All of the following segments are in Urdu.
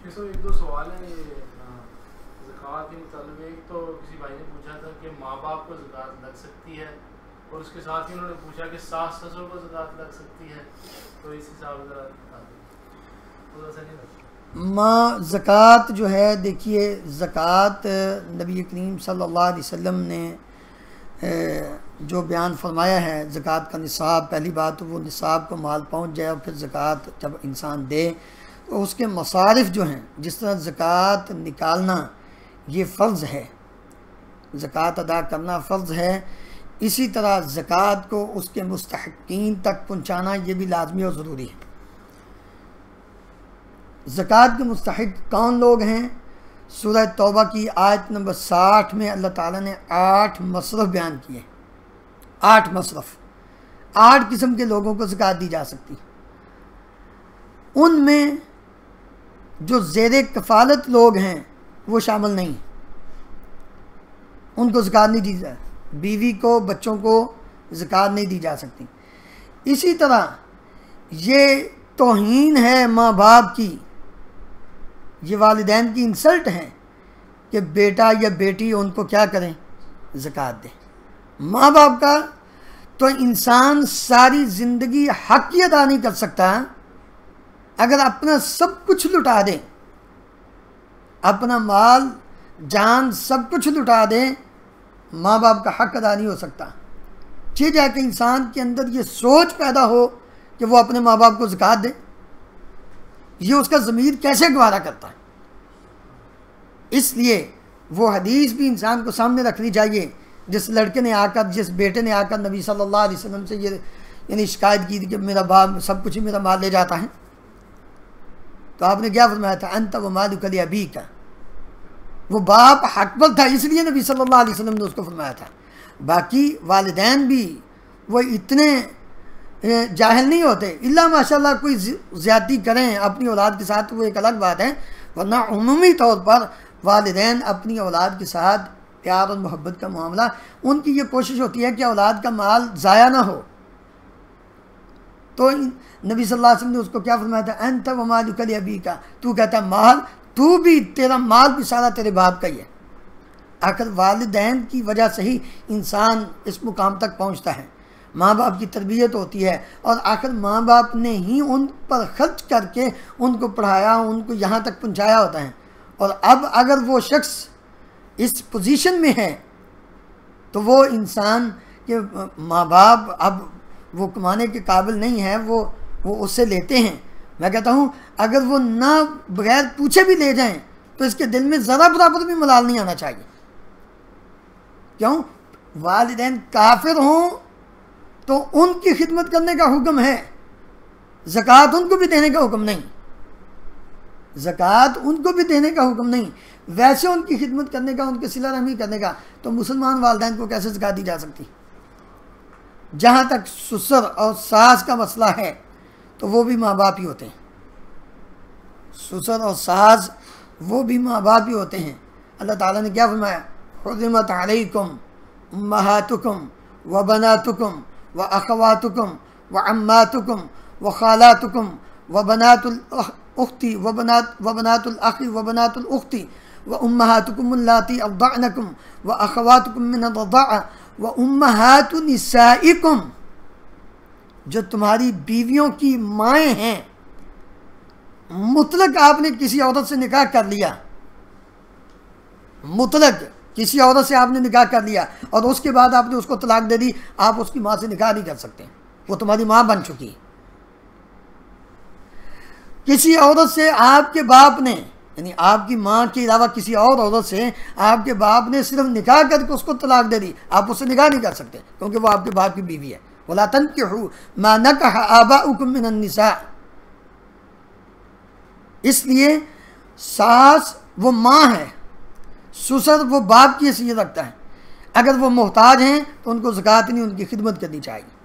ایک دو سوال ہیں یہ زکوٰۃ کے متعلق. ایک تو کسی بھائی نے پوچھا تھا کہ ماں باپ کو زکوٰۃ لگ سکتی ہے, اور اس کے ساتھ ہی انہوں نے پوچھا کہ ساس سسر کو زکوٰۃ لگ سکتی ہے, تو اس حساب سے بتا دیں تھوڑا سا. نہیں ماں زکوٰۃ جو ہے, دیکھیے زکوٰۃ نبی کریم صلی اللہ علیہ وسلم نے جو بیان فرمایا ہے زکوٰۃ کا نصاب, پہلی بات تو وہ نصاب کو مال پہنچ جائے, اور پھر زکوٰۃ جب انسان دے تو اس کے مصارف جو ہیں, جس طرح زکوٰۃ نکالنا یہ فرض ہے, زکوٰۃ ادا کرنا فرض ہے, اسی طرح زکوٰۃ کو اس کے مستحقین تک پہنچانا یہ بھی لازمی اور ضروری ہے. زکوٰۃ کے مستحق کون لوگ ہیں؟ سورہ توبہ کی آیت نمبر 60 میں اللہ تعالیٰ نے 8 مصرف بیان کیے. 8 مصرف, 8 قسم کے لوگوں کو زکوٰۃ دی جا سکتی. ان میں جو زیر کفالت لوگ ہیں وہ شامل نہیں, ان کو زکوٰۃ نہیں دی جائے. بیوی کو, بچوں کو زکوٰۃ نہیں دی جا سکتی. اسی طرح یہ توہین ہے ماں باپ کی, یہ والدین کی انسلٹ ہے کہ بیٹا یا بیٹی ان کو کیا کریں, زکوٰۃ دیں. ماں باپ کا تو انسان ساری زندگی حق ہی ادا نہیں کر سکتا. اگر اپنا سب کچھ لٹا دے, اپنا مال جان سب کچھ لٹا دے, ماں باپ کا حق ادا نہیں ہو سکتا. چاہے جا کے انسان کے اندر یہ سوچ پیدا ہو کہ وہ اپنے ماں باپ کو زکوٰۃ دے, یہ اس کا ضمیر کیسے گوارا کرتا ہے. اس لیے وہ حدیث بھی انسان کو سامنے رکھنی چاہیے. جس لڑکے نے آ کر, جس بیٹے نے آ کر نبی صلی اللہ علیہ وسلم سے یہ یعنی شکایت کی تھی کہ میرا باپ سب کچھ ہی میرا مال لے جاتا ہے, تو آپ نے کیا فرمایا تھا؟ انت ومالک لابیک. وہ باپ حق پر تھا, اس لیے نبی صلی اللہ علیہ وسلم نے اس کو فرمایا تھا. باقی والدین بھی وہ اتنے جاہل نہیں ہوتے, الا ماشاء اللہ کوئی زیادتی کریں اپنی اولاد کے ساتھ, وہ ایک الگ بات ہے, ورنہ عمومی طور پر والدین اپنی اولاد کے ساتھ پیار اور محبت کا معاملہ, ان کی یہ کوشش ہوتی ہے کہ اولاد کا مال ضائع نہ ہو. تو نبی صلی اللہ علیہ وسلم نے اس کو کیا فرمایا تھا؟ انت ومالک لابیک. تو کہتا مال, تو بھی, تیرا مال بھی سارا تیرے باپ کا ہی ہے. آخر والدین کی وجہ سے ہی انسان اس مقام تک پہنچتا ہے, ماں باپ کی تربیت ہوتی ہے, اور آخر ماں باپ نے ہی ان پر خرچ کر کے ان کو پڑھایا, ان کو یہاں تک پہنچایا ہوتا ہے. اور اب اگر وہ شخص اس پوزیشن میں ہے تو وہ انسان کہ ماں باپ اب وہ کمانے کے قابل نہیں ہے, وہ اس سے لیتے ہیں. میں کہتا ہوں اگر وہ نہ بغیر پوچھے بھی لے جائیں تو اس کے دل میں ذرا برابر بھی ملال نہیں آنا چاہیے. کیوں؟ والدین کافر ہوں تو ان کی خدمت کرنے کا حکم ہے, زکوٰۃ ان کو بھی دینے کا حکم نہیں, زکوٰۃ ان کو بھی دینے کا حکم نہیں. ویسے ان کی خدمت کرنے کا, ان کے صلہ رحمی کرنے کا, تو مسلمان والدین کو کیسے زکوٰۃ دی جا سکتی؟ جہاں تک سسر اور ساس کا مسئلہ ہے تو وہ بھی ماں باپ ہی ہوتے ہیں. سسر اور ساس وہ بھی ماں باپ ہی ہوتے ہیں. اللہ تعالیٰ نے کیا فرمایا؟ حرمت علیکم امہاتکم وبناتکم واخواتکم وعماتکم وخالاتکم وبنات الاخت وبنات الاخ وبنات الاخت وامہاتکم اللاتی ارضعنکم واخواتکم من الرضاعہ وامہات نسائکم. جو تمہاری بیویوں کی مائیں ہیں, مطلق آپ نے کسی عورت سے نکاح کر لیا, مطلق کسی عورت سے آپ نے نکاح کر لیا اور اس کے بعد آپ نے اس کو طلاق دے دی, آپ اس کی ماں سے نکاح نہیں کر سکتے, وہ تمہاری ماں بن چکی. کسی عورت سے آپ کے باپ نے, یعنی آپ کی ماں کے علاوہ کسی اور عورت سے آپ کے باپ نے صرف نکاح کر کے اس کو طلاق دے دی, آپ اس سے نکاح نہیں کر سکتے کیونکہ وہ آپ کے باپ کی بیوی ہے. وَلَا تَنْكِحُوا مَا نَكَحَ آبَاؤُكُم مِّنَ النِّسَاءِ. اس لیے ساس وہ ماں ہے, سسر وہ باپ کی حیثیت رکھتا ہے. اگر وہ محتاج ہیں تو ان کو زکوٰۃ نہیں, ان کی خدمت کرنی چاہیے.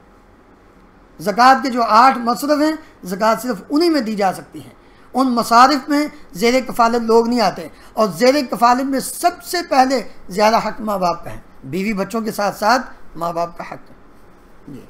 زکوٰۃ کے جو 8 مصرف ہیں, زکوٰۃ صرف انہی میں دی جا سکتی ہے. ان مصارف میں زیر کفالت لوگ نہیں آتے, اور زیر کفالت میں سب سے پہلے زیادہ حق ماں باپ کا ہے. بیوی بچوں کے ساتھ ساتھ ماں باپ کا حق ہے. جی